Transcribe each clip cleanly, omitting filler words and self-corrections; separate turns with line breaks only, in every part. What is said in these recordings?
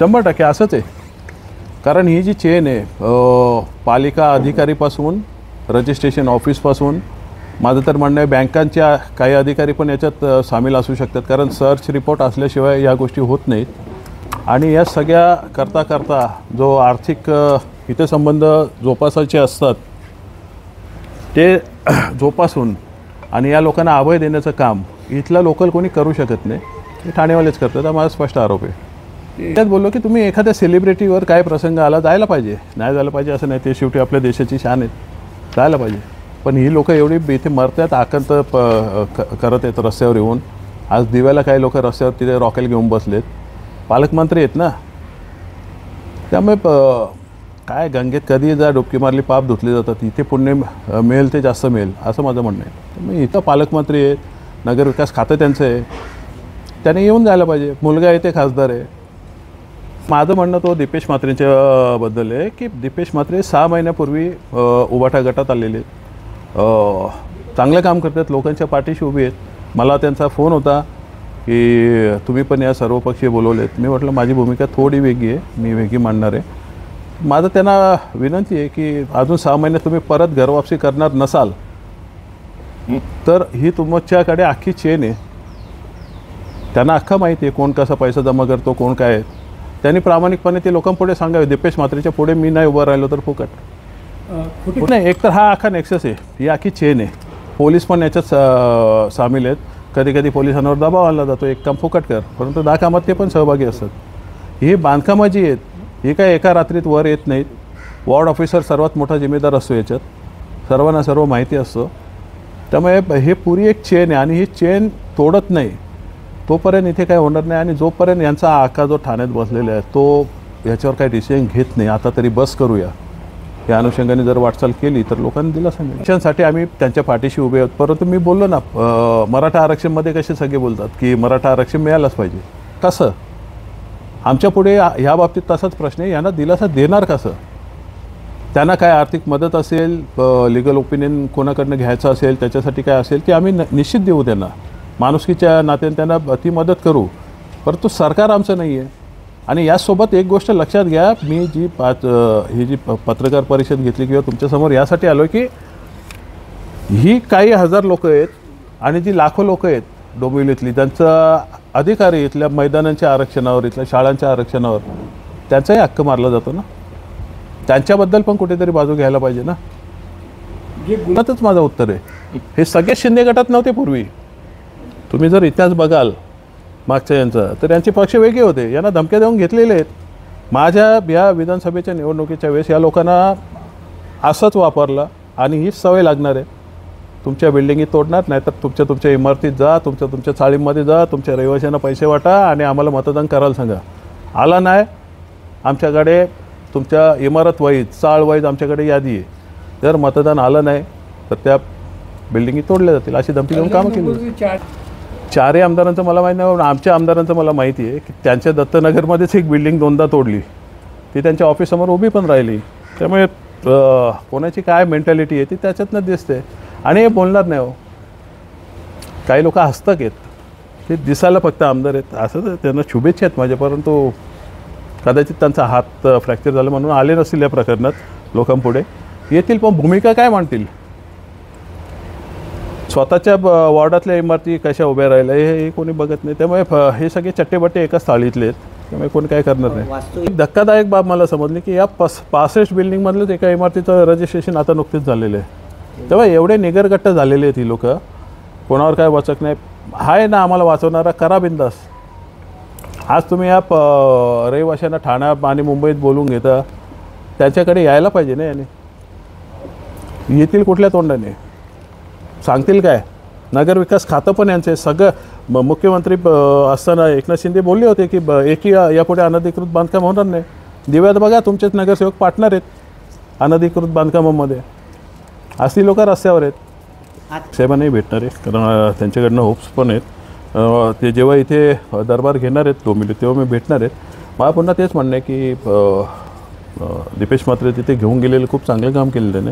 100% असंच आहे. कारण ही जी चेन आहे पालिका अधिकारीपासून रजिस्ट्रेशन ऑफिसपासून, माझं तर म्हणणं आहे बँकांच्या काही अधिकारी पण याच्यात सामील असू शकतात. कारण सर्च रिपोर्ट असल्याशिवाय या गोष्टी होत नाहीत. आणि या सगळ्या करता जो आर्थिक हितसंबंध जोपासायचे असतात ते जोपासून आणि या लोकांना अभय देण्याचं काम इथलं लोकल कोणी करू शकत नाही. ते ठाणेवालेच करतात. हा माझा स्पष्ट आरोप आहे. त्यात बोललो की तुम्ही एखाद्या सेलिब्रिटीवर काय प्रसंग आला जायला पाहिजे, नाही जायला पाहिजे असं नाही. ते शेवटी आपल्या देशाची शान आहेत, जायला पाहिजे. पण ही लोकं एवढी इथे मरतात आकंत करत आहेत रस्त्यावर येऊन. आज दिव्याला काही लोक रस्त्यावर तिथे रॉकेल घेऊन बसलेत. पालकमंत्री आहेत ना, त्यामुळे काय गंगेत कधी जा डुबकी मारली पाप धुतले जातात. इथे पुण्य मिळेल ते जास्त मिळेल असं माझं म्हणणं आहे. त्यामुळे इथं पालकमंत्री आहेत, नगरविकास खातं त्यांचं आहे, त्याने येऊन जायला पाहिजे. मुलगा आहे ते खासदार आहे. माझं म्हणणं तो दीपेश म्हात्रेंच्या बद्दल आहे की दीपेश म्हात्रे 6 महिन्यापूर्वी उभाटा गटात आलेले आहेत, चांगलं काम करतात, लोकांच्या पाठीशी उभी आहेत. मला त्यांचा फोन होता की तुम्ही पण या सर्वपक्षीय बोलवलेत. मी म्हटलं माझी भूमिका थोडी वेगळी आहे, मी वेगळी मांडणार आहे. माझं त्यांना विनंती आहे की अजून 6 महिन्यात तुम्ही परत घरवापसी करणार नसाल तर ही तुमच्याकडे अख्खी चेन आहे. त्यांना अख्खा माहिती आहे कोण कसा पैसा जमा करतो, कोण काय आहे. त्यांनी प्रामाणिकपणे ते लोकांपुढे सांगावे. दीपेश म्हात्रेच्या पुढे मी नाही उभं राहिलो तर फुकट नाही. एक तर हा अख्खा नेक्सस आहे, ही अख्खी चेन आहे. पोलीस पण याच्यात सामील आहेत. कधी कधी पोलिसांवर दबाव आणला जातो, एक काम फुकट कर, परंतु 10 कामात ते पण सहभागी असतात. ही बांधकामं जी आहेत ही काय एका रात्रीत वर येत नाहीत. वॉर्ड ऑफिसर सर्वात मोठा जिम्मेदार असतो याच्यात, सर्वांना सर्व माहिती असतं. त्यामुळे हे पुरी एक चेन आहे आणि ही चेन तोडत नाही तोपर्यंत इथे काय होणार नाही. आणि जोपर्यंत यांचा आका जो ठाण्यात बसलेला आहे तो याच्यावर काही डिसिजन घेत नाही, आता तरी बस करूया या अनुषंगाने जर वाटचाल केली तर लोकांनी दिलासा मिळेल. आरक्षणासाठी आम्ही त्यांच्या पाठीशी उभे आहोत. परंतु मी बोललो ना, मराठा आरक्षणमध्ये कसे सगळे बोलतात की मराठा आरक्षण मिळालंच पाहिजे. कसं? आमच्या पुढे ह्या बाबतीत तसाच प्रश्न आहे, यांना दिलासा देणार कसं? त्यांना काय आर्थिक मदत असेल, लिगल ओपिनियन कोणाकडनं घ्यायचं असेल, त्याच्यासाठी काय असेल ते आम्ही निश्चित देऊ. त्यांना माणुसकीच्या नात्याने त्यांना ती मदत करू. परंतु सरकार आमचं नाही आहे. आणि यासोबत एक गोष्ट लक्षात घ्या, मी ही जी पत्रकार परिषद घेतली किंवा तुमच्यासमोर यासाठी आलो की ही काही हजार लोक आहेत आणि जी लाखो लोक आहेत डोंबिवलीतली, त्यांचा अधिकारी इथल्या मैदानांच्या आरक्षणावर, इथल्या शाळांच्या आरक्षणावर त्यांचाही हक्क मारला जातो ना. त्यांच्याबद्दल पण कुठेतरी बाजू घ्यायला पाहिजे ना. गुन्हातच माझं उत्तर आहे. हे सगळे शिंदे गटात नव्हते पूर्वी. तुम्ही जर इतिहास बघाल मागच्या यांचा तर यांचे पक्ष वेगळे होते. यांना धमक्या देऊन घेतलेले आहेत. माझ्या या विधानसभेच्या निवडणुकीच्या वेळेस या लोकांना असंच वापरलं आणि हीच सवय लागणार आहे. तुमच्या बिल्डिंगी तोडणार, नाहीतर तुमच्या इमारतीत जा, तुमच्या चाळीमध्ये जा, तुमच्या रहिवाशांना पैसे वाटा आणि आम्हाला मतदान करायला सांगा. आला नाही आमच्याकडे तुमच्या इमारत वाईज, चाळ वाईज आमच्याकडे यादी आहे. जर मतदान आलं नाही तर त्या बिल्डिंगी तोडल्या जातील अशी धमकी देऊन कामं केली. 4 आमदारांचं मला माहीत नाही, आमच्या आमदारांचं मला माहिती आहे की त्यांच्या दत्तनगरमध्येच एक बिल्डिंग 2दा तोडली. ती त्यांच्या ऑफिससमोर उभी पण राहिली. त्यामुळे कोणाची काय मेंटॅलिटी आहे ती त्याच्यातनं दिसते. आणि हे बोलणार नाही. हो, काही लोक हस्तक आहेत, ते दिसायला फक्त आमदार आहेत असं तर त्यांना शुभेच्छा आहेत माझ्या. परंतु कदाचित त्यांचा हात फ्रॅक्चर झाला म्हणून आले नसतील या प्रकरणात लोकांपुढे. येतील पण भूमिका काय मांडतील? स्वतःच्या वॉर्डातल्या इमारती कशा उभ्या राहिल्या हे कोणी बघत नाही. त्यामुळे हे सगळे चट्टेबट्टे एकाच थाळीतले आहेत. त्यामुळे कोणी काय करणार नाही. एक धक्कादायक बाब मला समजली की या 65 बिल्डिंगमधलंच एका इमारतीचं रजिस्ट्रेशन आता नुकतेच झालेलं आहे. तेव्हा एवढे निगरगट्ट झालेले आहेत ही लोक. कोणावर काय वाचक नाही. आहे ना आम्हाला वाचवणारा, करा बिंदास. आज तुम्ही या रहिवाशांना ठाणा आणि मुंबईत बोलून घेता, त्याच्याकडे यायला पाहिजे ना. याने येतील कुठल्या तोंडाने? सांगतील काय? नगरविकास खातं पण यांचे सगळं. मुख्यमंत्री असताना एकनाथ शिंदे बोलले होते की एकही यापुढे अनधिकृत बांधकाम होणार नाही. दिव्यात बघा तुमचेच नगरसेवक पार्टनर आहेत अनधिकृत बांधकामामध्ये. असली लोक रस्त्यावर आहेत. साहेबांना नाही भेटणार आहे कारण त्यांच्याकडनं होप्स पण आहेत. ते जेव्हा इथे दरबार घेणार आहेत डोंबिवलीत तेव्हा मी भेटणार आहेत. मला पुन्हा तेच म्हणणं आहे की दीपेश म्हात्रे तिथे घेऊन गेलेलं खूप चांगलं काम केलेलं त्याने.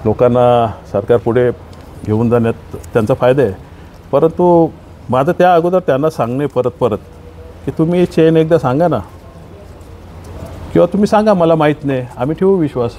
लोकांना सरकार पुढे घेऊन जाण्यात त्यांचा फायदा आहे. परंतु माझं त्या अगोदर त्यांना सांगणे परत की तुम्ही चेन एकदा सांगा ना. किंवा तुम्ही सांगा मला माहीत नाही, आम्ही ठेवू विश्वास.